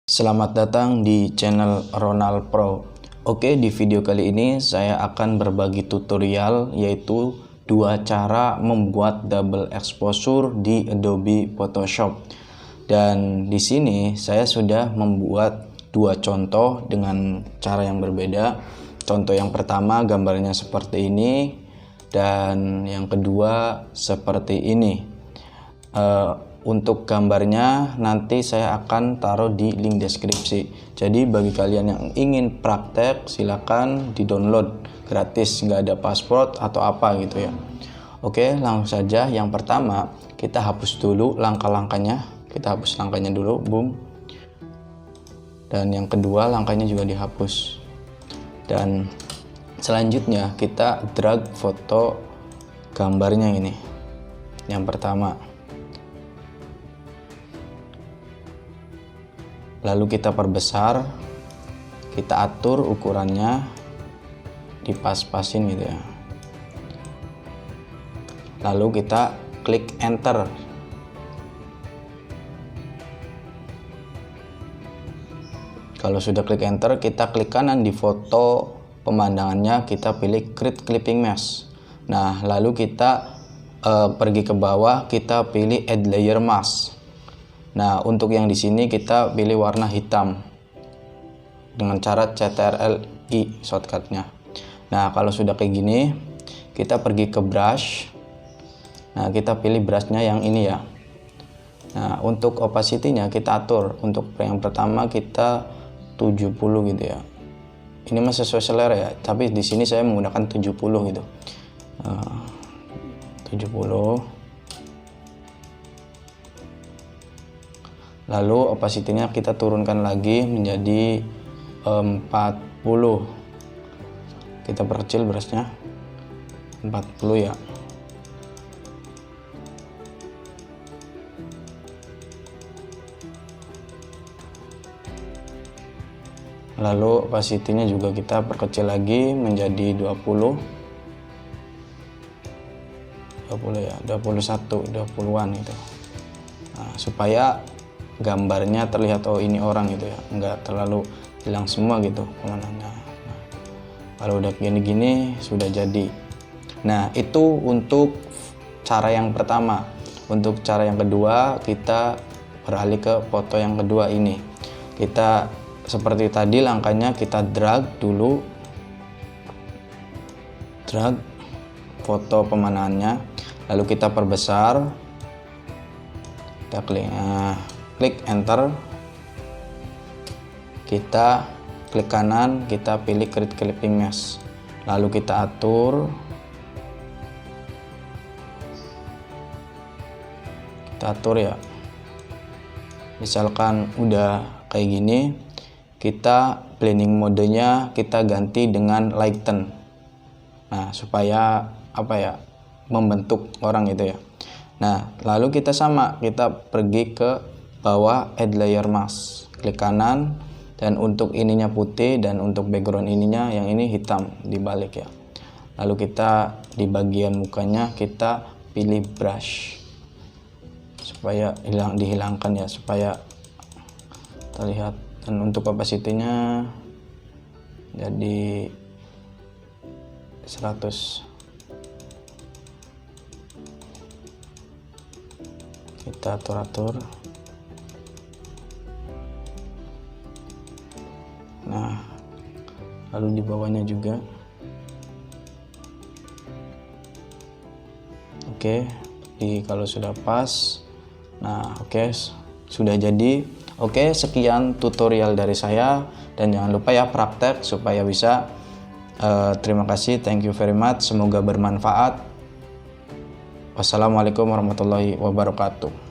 Selamat datang di channel Ronald Pro. Oke, di video kali ini saya akan berbagi tutorial yaitu dua cara membuat double exposure di Adobe Photoshop. Dan di sini saya sudah membuat dua contoh dengan cara yang berbeda. Contoh yang pertama gambarnya seperti ini dan yang kedua seperti ini. Untuk gambarnya nanti saya akan taruh di link deskripsi. Jadi bagi kalian yang ingin praktek silakan di download gratis, nggak ada password atau apa gitu ya. Oke, langsung saja. Yang pertama kita hapus dulu langkah-langkahnya. Kita hapus langkahnya dulu, boom. Dan yang kedua langkahnya juga dihapus. Dan selanjutnya kita drag foto gambarnya ini. Yang pertama. Lalu kita perbesar, kita atur ukurannya, dipas-pasin gitu ya. Lalu kita klik enter. Kalau sudah klik enter, kita klik kanan di foto pemandangannya, kita pilih create clipping mesh. Nah, lalu kita pergi ke bawah, kita pilih add layer mask. Nah, untuk yang di sini kita pilih warna hitam dengan cara CTRL-I shortcutnya. Nah, kalau sudah kayak gini, kita pergi ke brush. Nah, kita pilih brushnya yang ini ya. Nah, untuk opacity-nya kita atur. Untuk yang pertama kita 70 gitu ya. Ini masih sesuai selera ya, tapi di sini saya menggunakan 70 gitu. 70. Lalu opacity-nya kita turunkan lagi menjadi 40. Kita perkecil brushnya 40 ya. Lalu opacity-nya juga kita perkecil lagi menjadi 20 ya, 21, 20-an gitu. Nah, supaya gambarnya terlihat oh ini orang gitu ya, nggak terlalu hilang semua gitu pemandangannya. Nah, kalau udah gini-gini sudah jadi. Nah, itu untuk cara yang pertama. Untuk cara yang kedua kita beralih ke foto yang kedua ini. Kita seperti tadi langkahnya kita drag dulu, drag foto pemandangannya, lalu kita perbesar, kita klik enter, kita klik kanan, kita pilih create clipping mesh, lalu kita atur, ya. Misalkan udah kayak gini, kita blending modenya kita ganti dengan lighten. Nah, supaya apa ya, membentuk orang gitu ya. Nah, lalu kita pergi ke bawah add layer mask, klik kanan, dan untuk ininya putih dan untuk background ininya yang ini hitam dibalik ya. Lalu kita di bagian mukanya kita pilih brush supaya dihilangkan ya, supaya terlihat. Dan untuk opacity-nya jadi 100. Kita atur. Nah, lalu di bawahnya juga. Oke, kalau sudah pas. Nah, oke, sudah jadi. Oke, sekian tutorial dari saya dan jangan lupa ya praktek supaya bisa. Terima kasih, thank you very much, semoga bermanfaat. Wassalamualaikum warahmatullahi wabarakatuh.